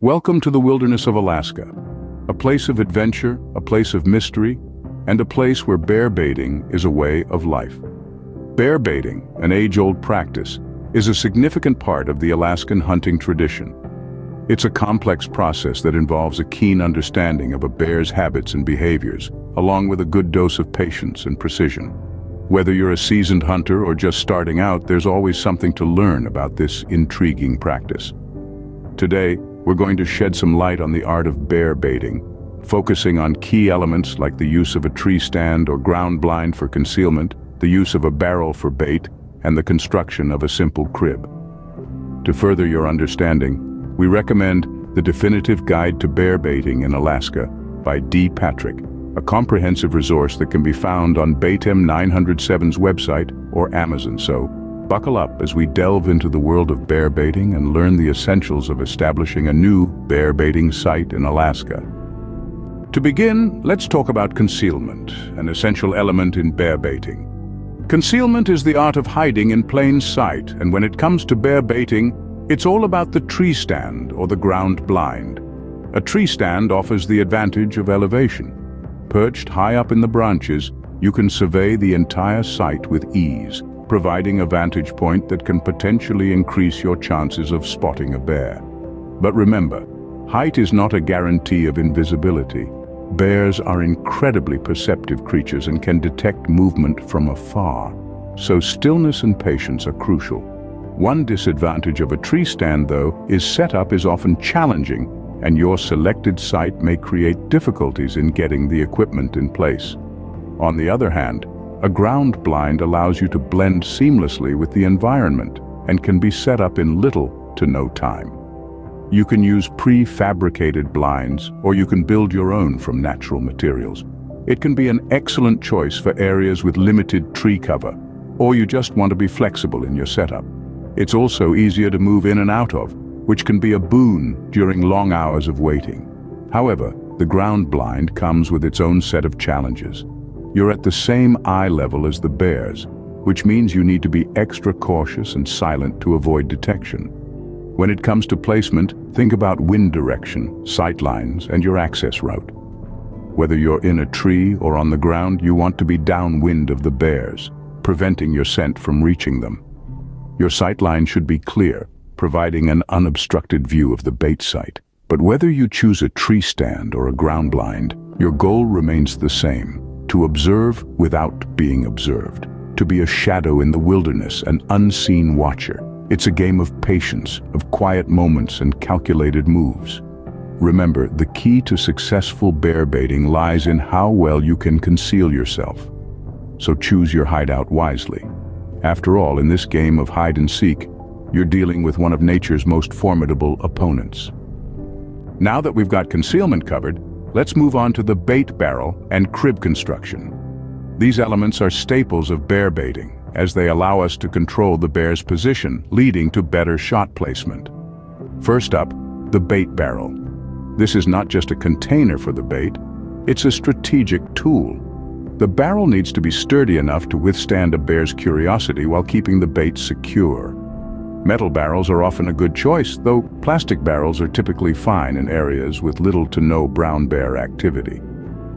Welcome to the wilderness of Alaska, a place of adventure, a place of mystery, and a place where bear baiting is a way of life. Bear baiting, an age-old practice, is a significant part of the Alaskan hunting tradition. It's a complex process that involves a keen understanding of a bear's habits and behaviors, along with a good dose of patience and precision. Whether you're a seasoned hunter or just starting out, there's always something to learn about this intriguing practice. Today, we're going to shed some light on the art of bear baiting, focusing on key elements like the use of a tree stand or ground blind for concealment, the use of a barrel for bait, and the construction of a simple crib. To further your understanding, we recommend The Definitive Guide to Bear Baiting in Alaska by D. Patrick, a comprehensive resource that can be found on Baitem 907's website or Amazon. So, buckle up as we delve into the world of bear baiting and learn the essentials of establishing a new bear baiting site in Alaska. To begin, let's talk about concealment, an essential element in bear baiting. Concealment is the art of hiding in plain sight, and when it comes to bear baiting, it's all about the tree stand or the ground blind. A tree stand offers the advantage of elevation. Perched high up in the branches, you can survey the entire site with ease, providing a vantage point that can potentially increase your chances of spotting a bear. But remember, height is not a guarantee of invisibility. Bears are incredibly perceptive creatures and can detect movement from afar, so stillness and patience are crucial. One disadvantage of a tree stand, though, is setup is often challenging, and your selected site may create difficulties in getting the equipment in place. On the other hand, a ground blind allows you to blend seamlessly with the environment and can be set up in little to no time. You can use prefabricated blinds, or you can build your own from natural materials. It can be an excellent choice for areas with limited tree cover, or you just want to be flexible in your setup. It's also easier to move in and out of, which can be a boon during long hours of waiting. However, the ground blind comes with its own set of challenges. You're at the same eye level as the bears, which means you need to be extra cautious and silent to avoid detection. When it comes to placement, think about wind direction, sight lines, and your access route. Whether you're in a tree or on the ground, you want to be downwind of the bears, preventing your scent from reaching them. Your sight line should be clear, providing an unobstructed view of the bait site. But whether you choose a tree stand or a ground blind, your goal remains the same: to observe without being observed, to be a shadow in the wilderness, an unseen watcher. It's a game of patience, of quiet moments and calculated moves. Remember, the key to successful bear baiting lies in how well you can conceal yourself. So choose your hideout wisely. After all, in this game of hide and seek, you're dealing with one of nature's most formidable opponents. Now that we've got concealment covered, let's move on to the bait barrel and crib construction. These elements are staples of bear baiting, as they allow us to control the bear's position, leading to better shot placement. First up, the bait barrel. This is not just a container for the bait, it's a strategic tool. The barrel needs to be sturdy enough to withstand a bear's curiosity while keeping the bait secure. Metal barrels are often a good choice, though plastic barrels are typically fine in areas with little to no brown bear activity.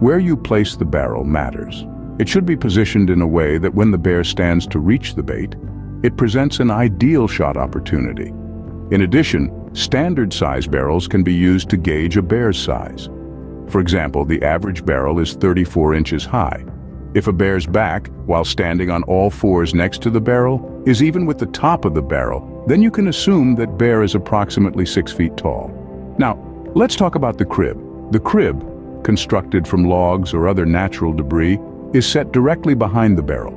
Where you place the barrel matters. It should be positioned in a way that when the bear stands to reach the bait, it presents an ideal shot opportunity. In addition, standard size barrels can be used to gauge a bear's size. For example, the average barrel is 34 inches high. If a bear's back, while standing on all fours next to the barrel, is even with the top of the barrel, then you can assume that bear is approximately 6 feet tall. Now, let's talk about the crib. The crib, constructed from logs or other natural debris, is set directly behind the barrel.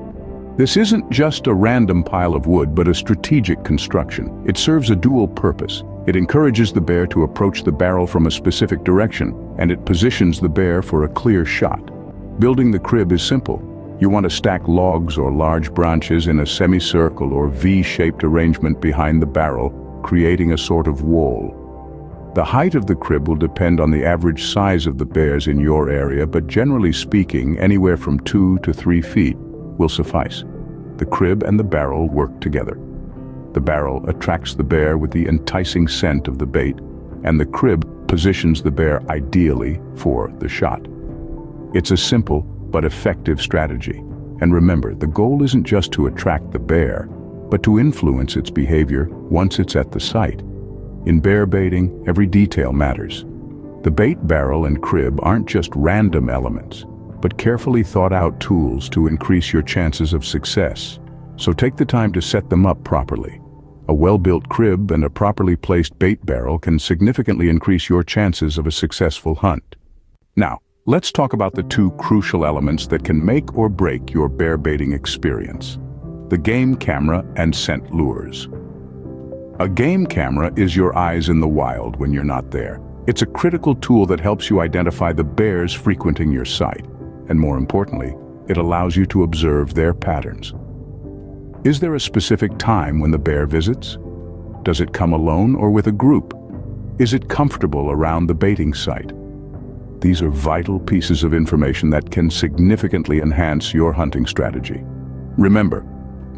This isn't just a random pile of wood, but a strategic construction. It serves a dual purpose. It encourages the bear to approach the barrel from a specific direction, and it positions the bear for a clear shot. Building the crib is simple. You want to stack logs or large branches in a semicircle or V-shaped arrangement behind the barrel, creating a sort of wall. The height of the crib will depend on the average size of the bears in your area, but generally speaking, anywhere from 2 to 3 feet will suffice. The crib and the barrel work together. The barrel attracts the bear with the enticing scent of the bait, and the crib positions the bear ideally for the shot. It's a simple but effective strategy. And remember, the goal isn't just to attract the bear, but to influence its behavior once it's at the site. In bear baiting, every detail matters. The bait barrel and crib aren't just random elements, but carefully thought out tools to increase your chances of success. So take the time to set them up properly. A well-built crib and a properly placed bait barrel can significantly increase your chances of a successful hunt. Now, let's talk about the two crucial elements that can make or break your bear baiting experience: the game camera and scent lures. A game camera is your eyes in the wild when you're not there. It's a critical tool that helps you identify the bears frequenting your site, and more importantly, it allows you to observe their patterns. Is there a specific time when the bear visits? Does it come alone or with a group? Is it comfortable around the baiting site? These are vital pieces of information that can significantly enhance your hunting strategy. Remember,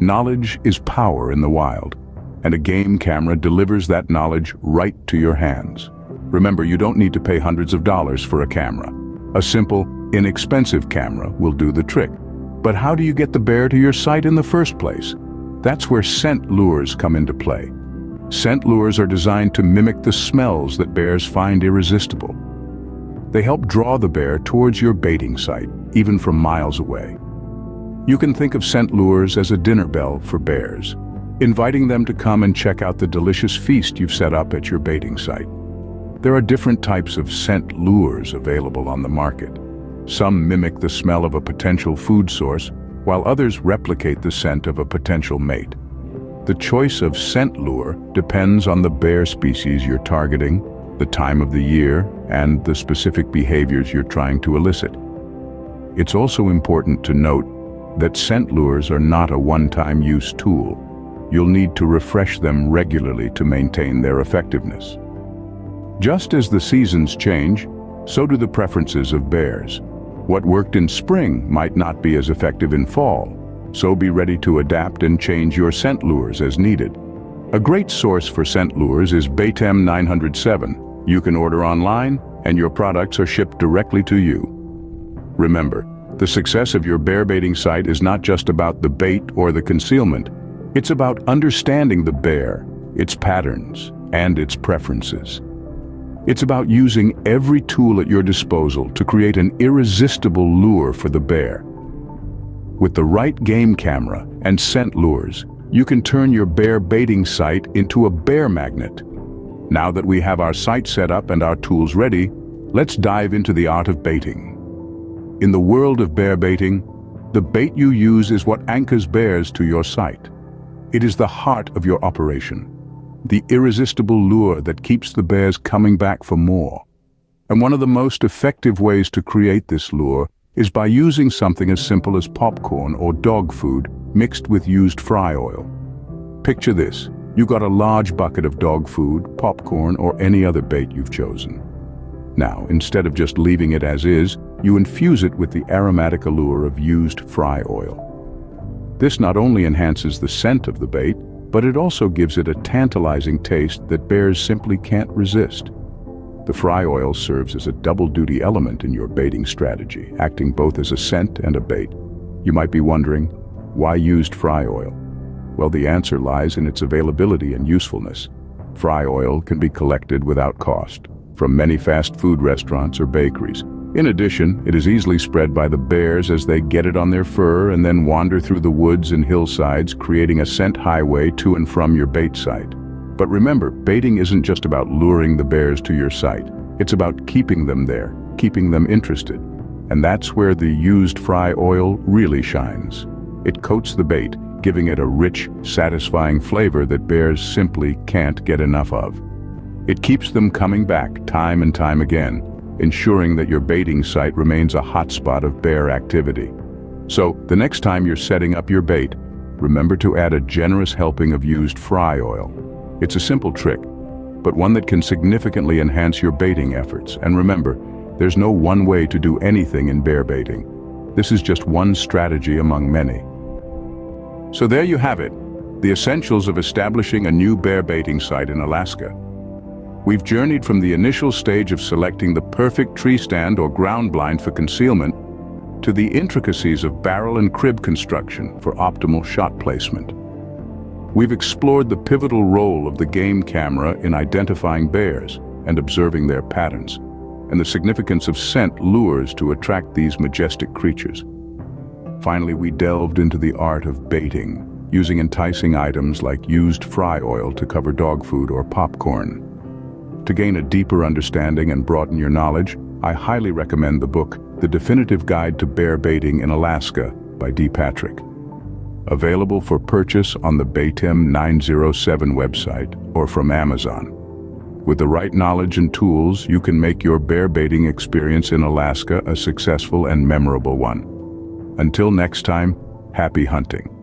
knowledge is power in the wild, and a game camera delivers that knowledge right to your hands. Remember, you don't need to pay hundreds of dollars for a camera. A simple, inexpensive camera will do the trick. But how do you get the bear to your site in the first place? That's where scent lures come into play. Scent lures are designed to mimic the smells that bears find irresistible. They help draw the bear towards your baiting site, even from miles away. You can think of scent lures as a dinner bell for bears, inviting them to come and check out the delicious feast you've set up at your baiting site. There are different types of scent lures available on the market. Some mimic the smell of a potential food source, while others replicate the scent of a potential mate. The choice of scent lure depends on the bear species you're targeting, the time of the year, and the specific behaviors you're trying to elicit. It's also important to note that scent lures are not a one-time use tool. You'll need to refresh them regularly to maintain their effectiveness. Just as the seasons change, so do the preferences of bears. What worked in spring might not be as effective in fall, so be ready to adapt and change your scent lures as needed. A great source for scent lures is Baytem 907. You can order online, and your products are shipped directly to you. Remember, the success of your bear baiting site is not just about the bait or the concealment. It's about understanding the bear, its patterns, and its preferences. It's about using every tool at your disposal to create an irresistible lure for the bear. With the right game camera and scent lures, you can turn your bear baiting site into a bear magnet. Now that we have our site set up and our tools ready, let's dive into the art of baiting. In the world of bear baiting, the bait you use is what anchors bears to your site. It is the heart of your operation, the irresistible lure that keeps the bears coming back for more. And one of the most effective ways to create this lure is by using something as simple as popcorn or dog food mixed with used fry oil. Picture this: you got a large bucket of dog food, popcorn, or any other bait you've chosen. Now, instead of just leaving it as is, you infuse it with the aromatic allure of used fry oil. This not only enhances the scent of the bait, but it also gives it a tantalizing taste that bears simply can't resist. The fry oil serves as a double-duty element in your baiting strategy, acting both as a scent and a bait. You might be wondering, why used fry oil? Well, the answer lies in its availability and usefulness. Fry oil can be collected without cost from many fast food restaurants or bakeries. In addition, it is easily spread by the bears as they get it on their fur and then wander through the woods and hillsides, creating a scent highway to and from your bait site. But remember, baiting isn't just about luring the bears to your site. It's about keeping them there, keeping them interested. And that's where the used fry oil really shines. It coats the bait, giving it a rich, satisfying flavor that bears simply can't get enough of. It keeps them coming back time and time again, ensuring that your baiting site remains a hotspot of bear activity. So, the next time you're setting up your bait, remember to add a generous helping of used fry oil. It's a simple trick, but one that can significantly enhance your baiting efforts. And remember, there's no one way to do anything in bear baiting. This is just one strategy among many. So there you have it, the essentials of establishing a new bear baiting site in Alaska. We've journeyed from the initial stage of selecting the perfect tree stand or ground blind for concealment to the intricacies of barrel and crib construction for optimal shot placement. We've explored the pivotal role of the game camera in identifying bears and observing their patterns, and the significance of scent lures to attract these majestic creatures. Finally, we delved into the art of baiting, using enticing items like used fry oil to cover dog food or popcorn. To gain a deeper understanding and broaden your knowledge, I highly recommend the book, The Definitive Guide to Bear Baiting in Alaska by D. Patrick. Available for purchase on the Baitim 907 website or from Amazon. With the right knowledge and tools, you can make your bear baiting experience in Alaska a successful and memorable one. Until next time, happy hunting.